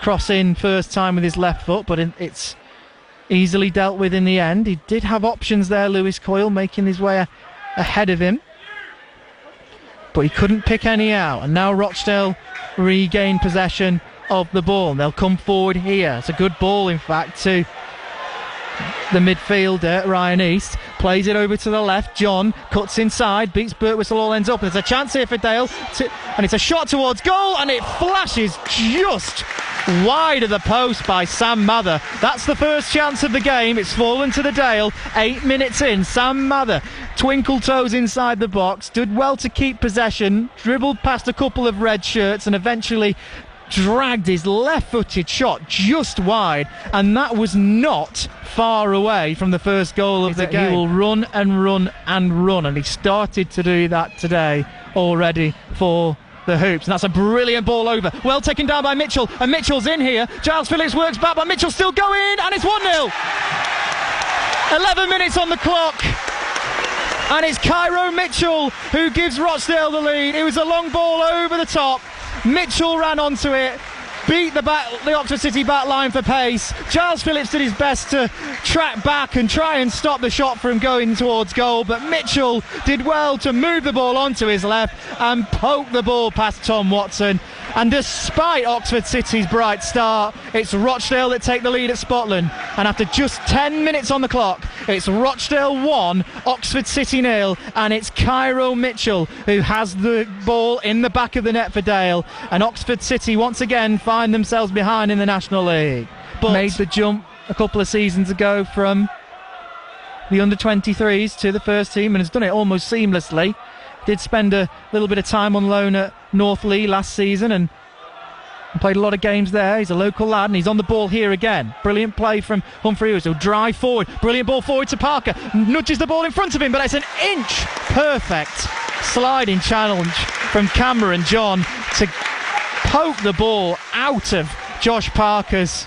Cross in first time with his left foot, but it's easily dealt with in the end. He did have options there, Lewis Coyle, making his way ahead of him, but he couldn't pick any out. And now Rochdale regain possession of the ball. They'll come forward here. It's a good ball, in fact, to the midfielder, Ryan East. Plays it over to the left. John cuts inside, beats Birtwistle, all ends up. There's a chance here for Dale, and it's a shot towards goal, and it flashes just wide of the post by Sam Mather. That's the first chance of the game. It's fallen to the Dale. 8 minutes in. Sam Mather, twinkle toes inside the box, did well to keep possession, dribbled past a couple of red shirts, and eventually dragged his left-footed shot just wide, and that was not far away from the first goal of the game. He will run and run and run, and he started to do that today already for the Hoops. And that's a brilliant ball over, well taken down by Mitchell, and Mitchell's in here. Giles Phillips works back, but Mitchell's still going, and it's 1-0. 11 minutes on the clock, and it's Kairo Mitchell who gives Rochdale the lead. It was a long ball over the top. Mitchell ran onto it, beat the Oxford City back line for pace. Giles Phillips did his best to track back and try and stop the shot from going towards goal, but Mitchell did well to move the ball onto his left and poke the ball past Tom Watson. And despite Oxford City's bright start, it's Rochdale that take the lead at Spotland. And after just 10 minutes on the clock, it's Rochdale 1, Oxford City 0, and it's Kairo Mitchell who has the ball in the back of the net for Dale. And Oxford City once again find themselves behind in the National League. But made the jump a couple of seasons ago from the under-23s to the first team and has done it almost seamlessly. Did spend a little bit of time on loan at North Lee last season and played a lot of games there. He's a local lad and he's on the ball here again. Brilliant play from Humphrey, who'll drive forward. Brilliant ball forward to Parker. Nudges the ball in front of him, but it's an inch perfect sliding challenge from Cameron John to poke the ball out of Josh Parker's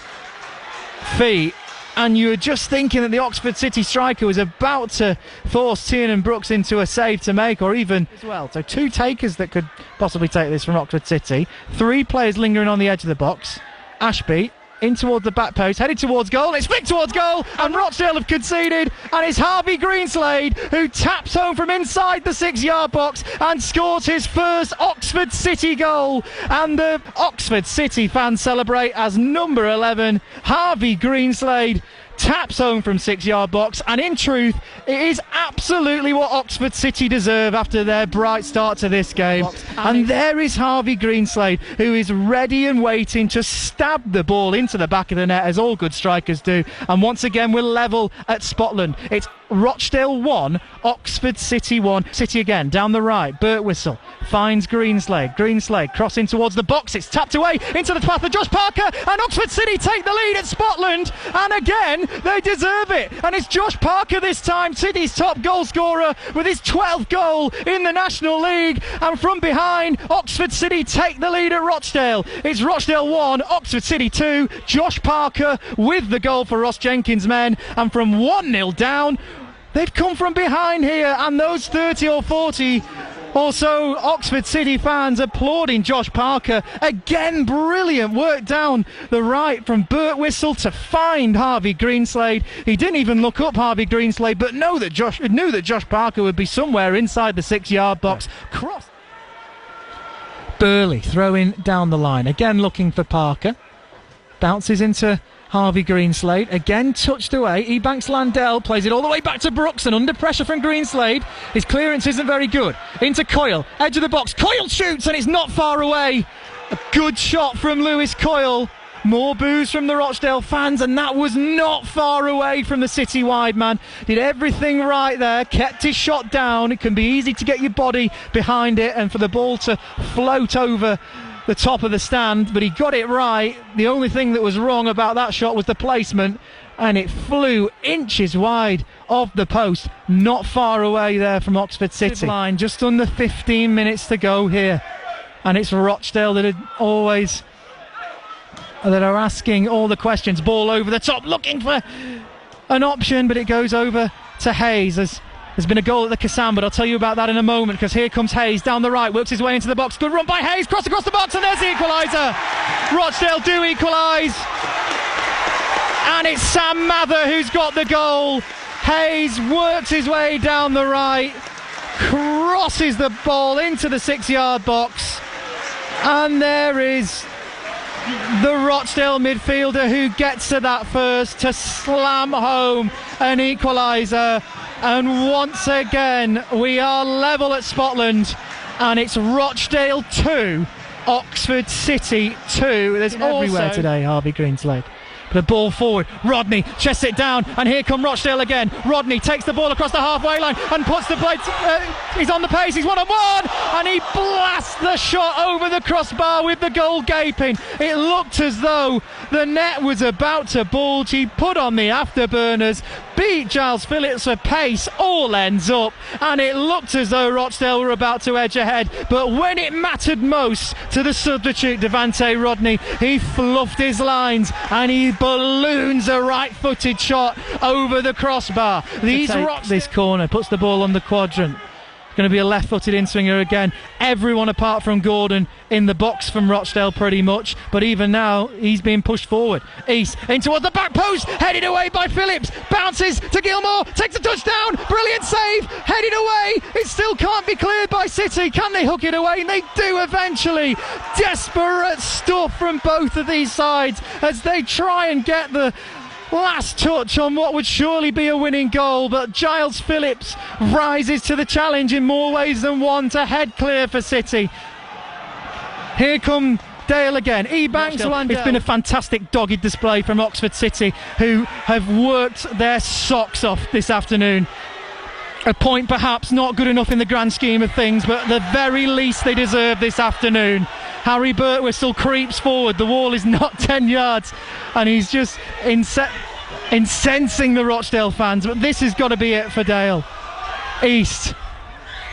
feet. And you were just thinking that the Oxford City striker was about to force Tiernan Brooks into a save to make, or even as well. So 2 takers that could possibly take this from Oxford City. 3 players lingering on the edge of the box. Ashby in towards the back post, headed towards goal. It's flicked towards goal, and Rochdale have conceded. And it's Harvey Greenslade who taps home from inside the 6-yard box and scores his first Oxford City goal. And the Oxford City fans celebrate as number 11, Harvey Greenslade, taps home from 6-yard box. And in truth, it is absolutely what Oxford City deserve after their bright start to this game. And there is Harvey Greenslade, who is ready and waiting to stab the ball into the back of the net, as all good strikers do. And once again, we're level at Spotland. It's Rochdale 1, Oxford City 1. City again, down the right. Birtwistle finds Greenslade. Greenslade crossing towards the box. It's tapped away into the path of Josh Parker, and Oxford City take the lead at Spotland. And again, they deserve it. And it's Josh Parker this time, City's top goal scorer, with his 12th goal in the National League. And from behind, Oxford City take the lead at Rochdale. It's Rochdale 1, Oxford City 2. Josh Parker with the goal for Ross Jenkins' men. And from 1-0 down, they've come from behind here, and those 30 or 40 or so Oxford City fans applauding Josh Parker. Again, brilliant work down the right from Birtwistle to find Harvey Greenslade. He didn't even look up Harvey Greenslade, but knew that Josh Parker would be somewhere inside the 6-yard box. Cross. Burley throwing down the line, again looking for Parker. Bounces into Harvey Greenslade, again touched away. Ebanks Landell plays it all the way back to Brooks, and under pressure from Greenslade, his clearance isn't very good. Into Coyle, edge of the box. Coyle shoots, and it's not far away. A good shot from Lewis Coyle. More boos from the Rochdale fans, and that was not far away from the City wide man. Did everything right there, kept his shot down. It can be easy to get your body behind it and for the ball to float over the top of the stand, but he got it right. The only thing that was wrong about that shot was the placement, and it flew inches wide of the post, not far away there from Oxford City. Line, just under 15 minutes to go here, and it's Rochdale that are asking all the questions. Ball over the top, looking for an option, but it goes over to Hayes as There's been a goal at the Kassam, but I'll tell you about that in a moment, because here comes Hayes down the right, works his way into the box. Good run by Hayes, cross across the box, and there's the equaliser. Rochdale do equalise, and it's Sam Mather who's got the goal. Hayes works his way down the right, crosses the ball into the 6-yard box, and there is the Rochdale midfielder who gets to that first to slam home an equaliser. And once again we are level at Spotland, and it's Rochdale 2, Oxford City 2. There's everywhere today, Harvey Greenslade. The ball forward, Rodney chests it down, and here come Rochdale again. Rodney takes the ball across the halfway line and puts the blade, he's on the pace, he's 1-on-1, and he blasts the shot over the crossbar with the goal gaping. It looked as though the net was about to bulge. He put on the afterburners, beat Giles Phillips for pace, all ends up, and it looked as though Rochdale were about to edge ahead. But when it mattered most to the substitute Devante Rodney, he fluffed his lines and he balloons a right-footed shot over the crossbar. This corner puts the ball on the quadrant. Going to be a left-footed in-swinger again. Everyone apart from Gordon in the box from Rochdale pretty much, but even now he's being pushed forward. East in towards the back post, headed away by Phillips, bounces to Gilmore, takes a touchdown, brilliant save, headed away. It still can't be cleared by City. Can they hook it away? And they do eventually. Desperate stuff from both of these sides as they try and get the last touch on what would surely be a winning goal, but Giles Phillips rises to the challenge in more ways than one to head clear for City. Here come Dale again. It's been a fantastic dogged display from Oxford City, who have worked their socks off this afternoon. A point perhaps not good enough in the grand scheme of things, but at the very least they deserve this afternoon. Harry Birtwistle creeps forward, the wall is not 10 yards, and he's just incensing the Rochdale fans, but this has got to be it for Dale. East,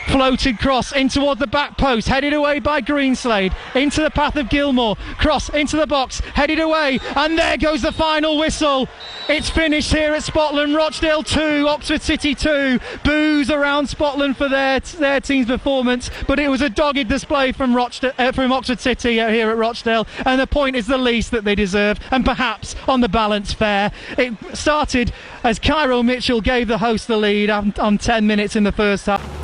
floated cross in toward the back post, headed away by Greenslade, into the path of Gilmore, cross into the box, headed away, and there goes the final whistle. It's finished here at Spotland. Rochdale 2, Oxford City 2. Boos around Spotland for their team's performance, but it was a dogged display from Oxford City here at Rochdale, and the point is the least that they deserve, and perhaps on the balance fair. It started as Kairo Mitchell gave the host the lead on 10 minutes in the first half.